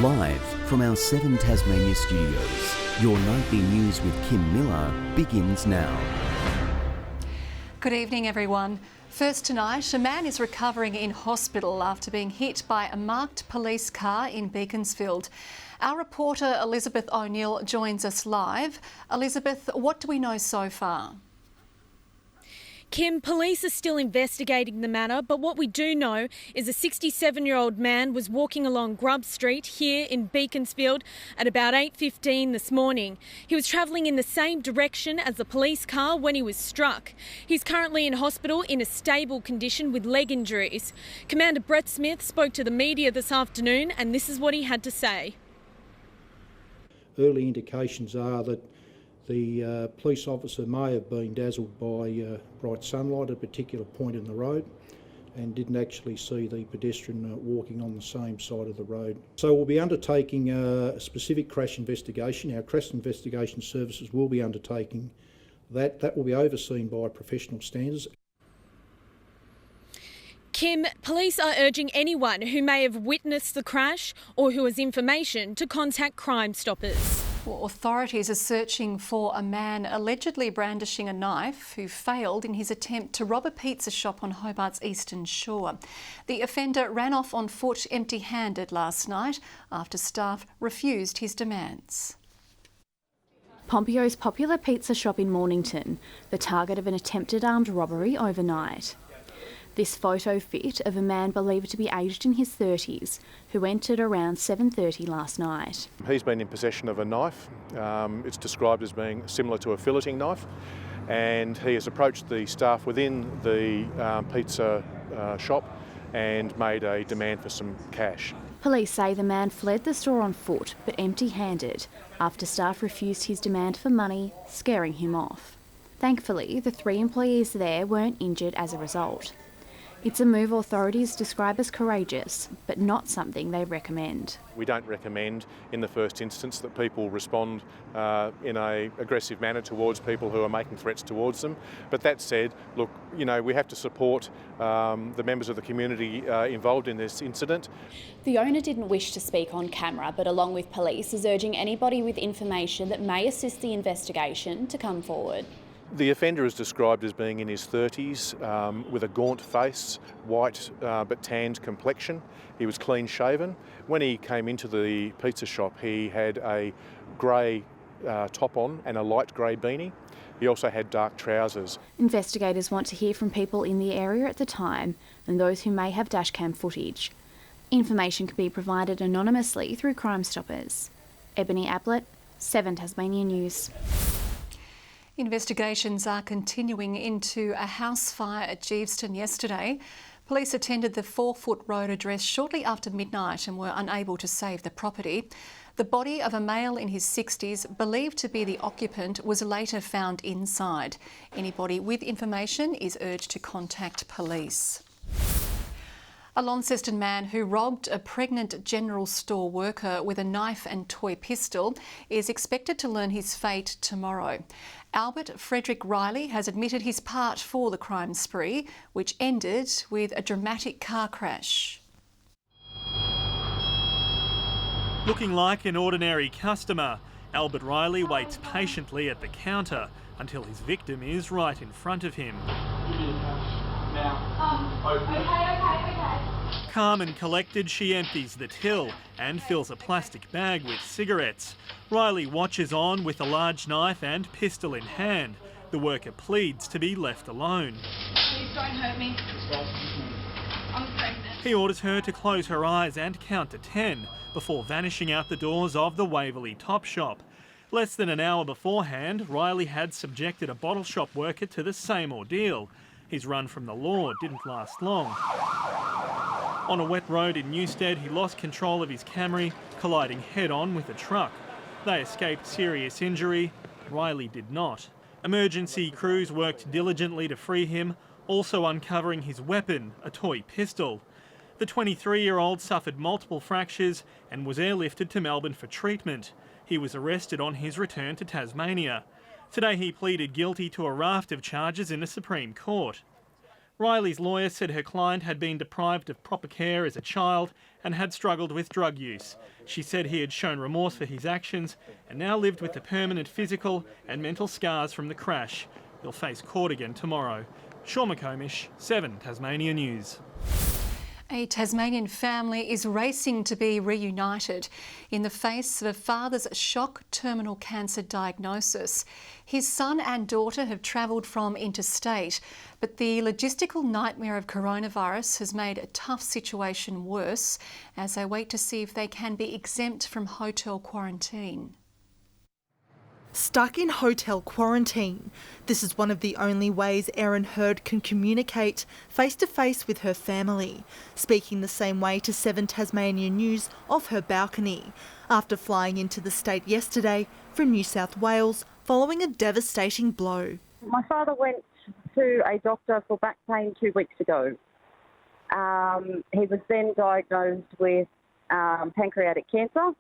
Live from our 7 Tasmania studios, your nightly news with Kim Miller begins now. Good evening, everyone. First tonight, a man is recovering in hospital after being hit by a marked police car in Beaconsfield. Our reporter Elizabeth O'Neill joins us live. Elizabeth, what do we know so far? Kim, police are still investigating the matter, but what we do know is a 67-year-old man was walking along Grub Street here in Beaconsfield at about 8:15 this morning. He was travelling in the same direction as the police car when he was struck. He's currently in hospital in a stable condition with leg injuries. Commander Brett Smith spoke to the media this afternoon, and this is what he had to say. Early indications are that the police officer may have been dazzled by bright sunlight at a particular point in the road and didn't actually see the pedestrian walking on the same side of the road. So we'll be undertaking a specific crash investigation. Our crash investigation services will be undertaking that. That will be overseen by professional standards. Kim, police are urging anyone who may have witnessed the crash or who has information to contact Crime Stoppers. Well, authorities are searching for a man allegedly brandishing a knife who failed in his attempt to rob a pizza shop on Hobart's eastern shore. The offender ran off on foot empty-handed last night after staff refused his demands. Pompeo's popular pizza shop in Mornington, the target of an attempted armed robbery overnight. This photo fit of a man believed to be aged in his 30s who entered around 7:30 last night. He's been in possession of a knife. It's described as being similar to a filleting knife, and he has approached the staff within the pizza shop and made a demand for some cash. Police say the man fled the store on foot but empty-handed after staff refused his demand for money, scaring him off. Thankfully, the 3 employees there weren't injured as a result. It's a move authorities describe as courageous, but not something they recommend. We don't recommend in the first instance that people respond in an aggressive manner towards people who are making threats towards them. But that said, look, we have to support the members of the community involved in this incident. The owner didn't wish to speak on camera, but along with police is urging anybody with information that may assist the investigation to come forward. The offender is described as being in his 30s, with a gaunt face, white but tanned complexion. He was clean shaven. When he came into the pizza shop, he had a grey top on and a light grey beanie. He also had dark trousers. Investigators want to hear from people in the area at the time and those who may have dashcam footage. Information can be provided anonymously through Crime Stoppers. Ebony Ablett, 7 Tasmania News. Investigations are continuing into a house fire at Geeveston yesterday. Police attended the 4-Foot Road address shortly after midnight and were unable to save the property. The body of a male in his 60s, believed to be the occupant, was later found inside. Anybody with information is urged to contact police. A Launceston man who robbed a pregnant general store worker with a knife and toy pistol is expected to learn his fate tomorrow. Albert Frederick Riley has admitted his part for the crime spree, which ended with a dramatic car crash. Looking like an ordinary customer, Albert Riley waits patiently at the counter until his victim is right in front of him. Okay. Calm and collected, she empties the till and fills a plastic bag with cigarettes. Riley watches on with a large knife and pistol in hand. The worker pleads to be left alone. Please don't hurt me. I'm pregnant. He orders her to close her eyes and count to 10 before vanishing out the doors of the Waverley Top Shop. Less than an hour beforehand, Riley had subjected a bottle shop worker to the same ordeal. His run from the law didn't last long. On a wet road in Newstead, he lost control of his Camry, colliding head-on with a truck. They escaped serious injury. Riley did not. Emergency crews worked diligently to free him, also uncovering his weapon, a toy pistol. The 23-year-old suffered multiple fractures and was airlifted to Melbourne for treatment. He was arrested on his return to Tasmania. Today he pleaded guilty to a raft of charges in the Supreme Court. Riley's lawyer said her client had been deprived of proper care as a child and had struggled with drug use. She said he had shown remorse for his actions and now lived with the permanent physical and mental scars from the crash. He'll face court again tomorrow. Sean McComish, 7 Tasmania News. A Tasmanian family is racing to be reunited in the face of a father's shock terminal cancer diagnosis. His son and daughter have travelled from interstate, but the logistical nightmare of coronavirus has made a tough situation worse as they wait to see if they can be exempt from hotel quarantine. Stuck in hotel quarantine. This is one of the only ways Erin Hurd can communicate face-to-face with her family, speaking the same way to 7 Tasmania News off her balcony, after flying into the state yesterday from New South Wales following a devastating blow. My father went to a doctor for back pain 2 weeks ago. He was then diagnosed with pancreatic cancer.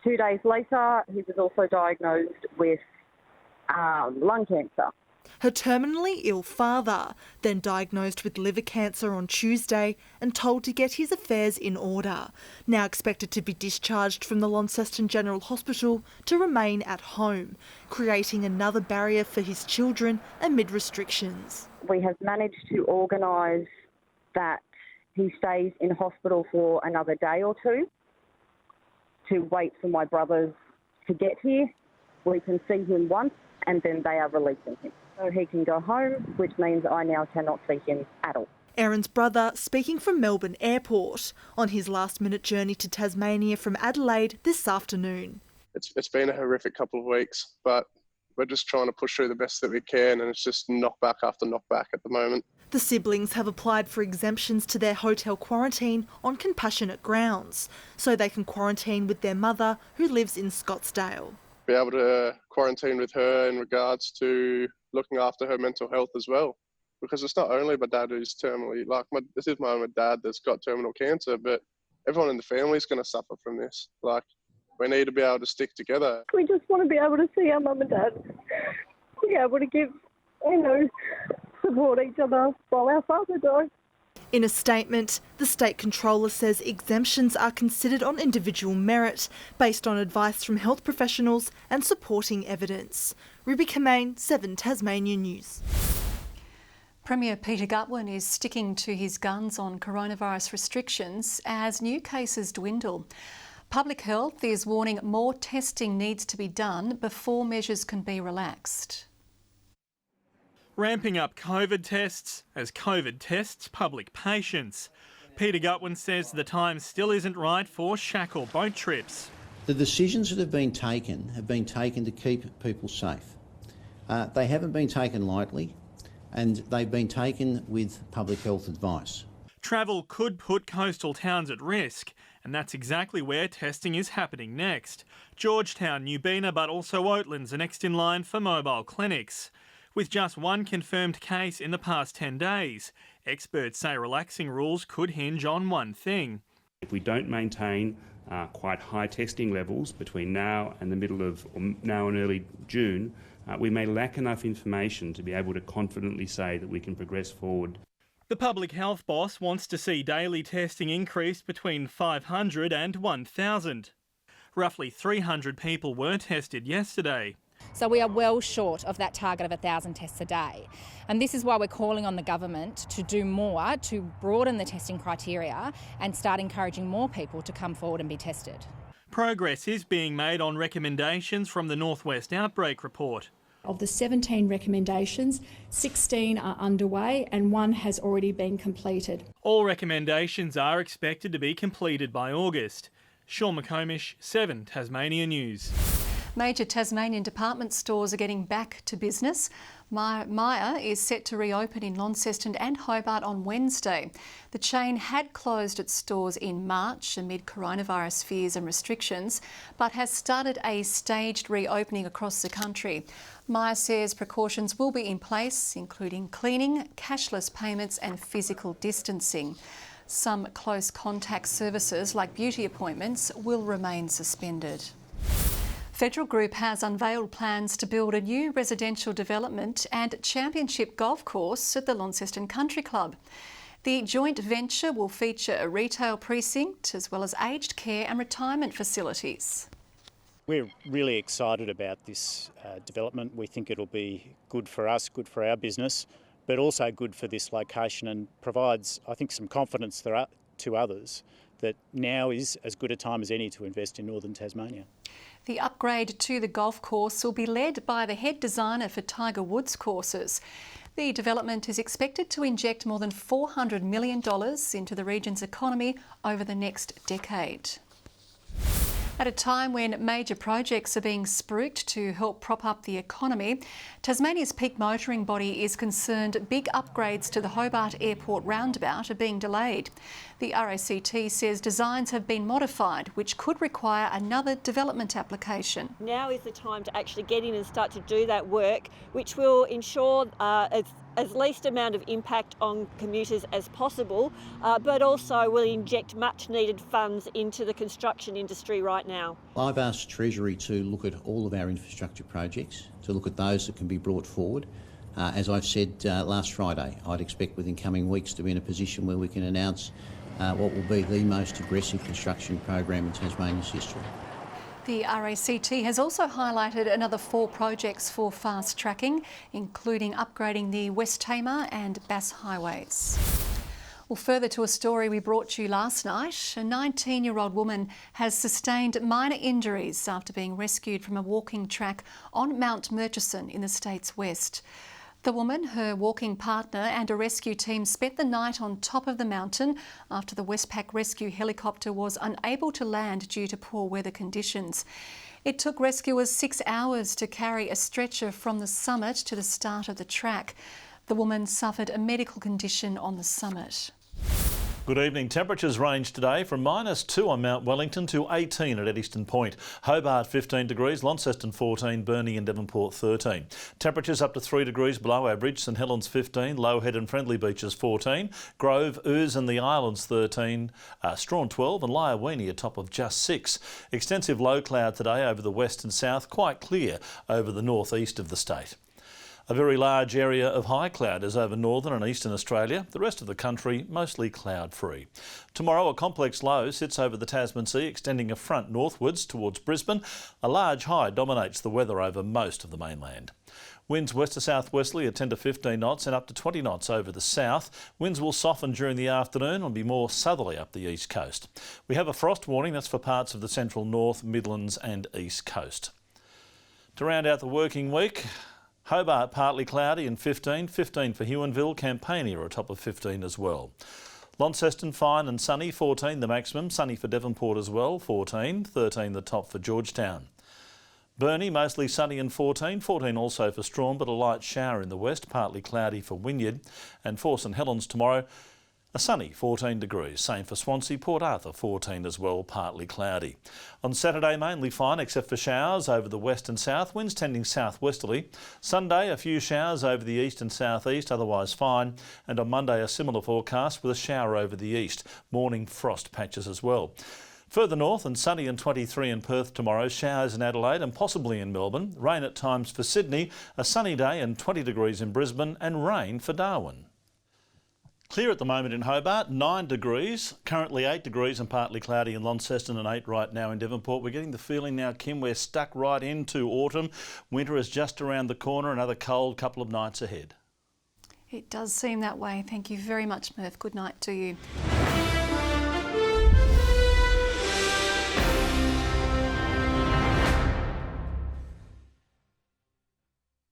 2 days later, he was also diagnosed with lung cancer. Her terminally ill father, then diagnosed with liver cancer on Tuesday and told to get his affairs in order, now expected to be discharged from the Launceston General Hospital to remain at home, creating another barrier for his children amid restrictions. We have managed to organise that he stays in hospital for another day or two, to wait for my brothers to get here. We can see him once and then they are releasing him. So he can go home, which means I now cannot see him at all. Erin's brother speaking from Melbourne Airport on his last-minute journey to Tasmania from Adelaide this afternoon. It's been a horrific couple of weeks, but we're just trying to push through the best that we can, and it's just knockback after knockback at the moment. The siblings have applied for exemptions to their hotel quarantine on compassionate grounds, so they can quarantine with their mother who lives in Scottsdale. Be able to quarantine with her in regards to looking after her mental health as well, because it's not only my dad who's terminally, this is my own dad that's got terminal cancer, but everyone in the family is going to suffer from this. We need to be able to stick together. We just want to be able to see our mum and dad, be able to give, support each other while our father died. In a statement, the State Controller says exemptions are considered on individual merit, based on advice from health professionals and supporting evidence. Ruby Kamane, 7 Tasmania News. Premier Peter Gutwein is sticking to his guns on coronavirus restrictions as new cases dwindle. Public Health is warning more testing needs to be done before measures can be relaxed. Ramping up COVID tests as COVID tests public patience. Peter Gutwein says the time still isn't right for shack or boat trips. The decisions that have been taken to keep people safe. They haven't been taken lightly, and they've been taken with public health advice. Travel could put coastal towns at risk, and that's exactly where testing is happening next. Georgetown, Newbena, but also Oatlands are next in line for mobile clinics. With just one confirmed case in the past 10 days, experts say relaxing rules could hinge on one thing. If we don't maintain quite high testing levels between now and the middle of, or now and early June, we may lack enough information to be able to confidently say that we can progress forward. The public health boss wants to see daily testing increase between 500 and 1,000. Roughly 300 people were tested yesterday. So we are well short of that target of 1,000 tests a day. And this is why we're calling on the government to do more to broaden the testing criteria and start encouraging more people to come forward and be tested. Progress is being made on recommendations from the Northwest Outbreak Report. Of the 17 recommendations, 16 are underway and 1 has already been completed. All recommendations are expected to be completed by August. Sean McComish, 7 Tasmania News. Major Tasmanian department stores are getting back to business. Myer is set to reopen in Launceston and Hobart on Wednesday. The chain had closed its stores in March amid coronavirus fears and restrictions, but has started a staged reopening across the country. Myer says precautions will be in place, including cleaning, cashless payments and physical distancing. Some close contact services like beauty appointments will remain suspended. Federal Group has unveiled plans to build a new residential development and championship golf course at the Launceston Country Club. The joint venture will feature a retail precinct as well as aged care and retirement facilities. We're really excited about this development. We think it'll be good for us, good for our business, but also good for this location and provides, I think, some confidence to others that now is as good a time as any to invest in northern Tasmania. The upgrade to the golf course will be led by the head designer for Tiger Woods courses. The development is expected to inject more than $400 million into the region's economy over the next decade. At a time when major projects are being spruiked to help prop up the economy, Tasmania's peak motoring body is concerned big upgrades to the Hobart Airport roundabout are being delayed. The RACT says designs have been modified, which could require another development application. Now is the time to actually get in and start to do that work, which will ensure as least amount of impact on commuters as possible, but also will inject much needed funds into the construction industry right now. I've asked Treasury to look at all of our infrastructure projects, to look at those that can be brought forward. As I've said last Friday, I'd expect within coming weeks to be in a position where we can announce what will be the most aggressive construction program in Tasmania's history. The RACT has also highlighted another 4 projects for fast tracking, including upgrading the West Tamar and Bass highways. Well, further to a story we brought you last night, a 19-year-old woman has sustained minor injuries after being rescued from a walking track on Mount Murchison in the state's west. The woman, her walking partner and a rescue team spent the night on top of the mountain after the Westpac rescue helicopter was unable to land due to poor weather conditions. It took rescuers 6 hours to carry a stretcher from the summit to the start of the track. The woman suffered a medical condition on the summit. Good evening. Temperatures range today from -2 on Mount Wellington to 18 at Eddystone Point. Hobart 15 degrees, Launceston 14, Burnie and Devonport 13. Temperatures up to 3 degrees below average. St Helens 15, Lowhead and Friendly Beaches 14, Grove, Ouse and the Islands 13, Strawn 12 and Lyoweeney a top of just 6. Extensive low cloud today over the west and south, quite clear over the northeast of the state. A very large area of high cloud is over northern and eastern Australia. The rest of the country mostly cloud-free. Tomorrow a complex low sits over the Tasman Sea, extending a front northwards towards Brisbane. A large high dominates the weather over most of the mainland. Winds west to southwesterly at 10 to 15 knots and up to 20 knots over the south. Winds will soften during the afternoon and be more southerly up the east coast. We have a frost warning, that's for parts of the central north, Midlands and east coast. To round out the working week, Hobart partly cloudy and 15 for Huonville, Campania a top of 15 as well. Launceston fine and sunny, 14 the maximum, sunny for Devonport as well, 14 the top for Georgetown. Burnie mostly sunny and 14 also for Strawn, but a light shower in the west, partly cloudy for Wynyard, and for St Helens tomorrow, a sunny 14 degrees, same for Swansea, Port Arthur 14 as well, partly cloudy. On Saturday mainly fine except for showers over the west and south, winds tending southwesterly. Sunday a few showers over the east and southeast, otherwise fine, and on Monday a similar forecast with a shower over the east, morning frost patches as well. Further north and sunny and 23 in Perth tomorrow, showers in Adelaide and possibly in Melbourne, rain at times for Sydney, a sunny day and 20 degrees in Brisbane and rain for Darwin. Clear at the moment in Hobart, 9 degrees, currently 8 degrees and partly cloudy in Launceston and 8 right now in Devonport. We're getting the feeling now, Kim, we're stuck right into autumn. Winter is just around the corner, another cold couple of nights ahead. It does seem that way. Thank you very much, Murph. Good night to you.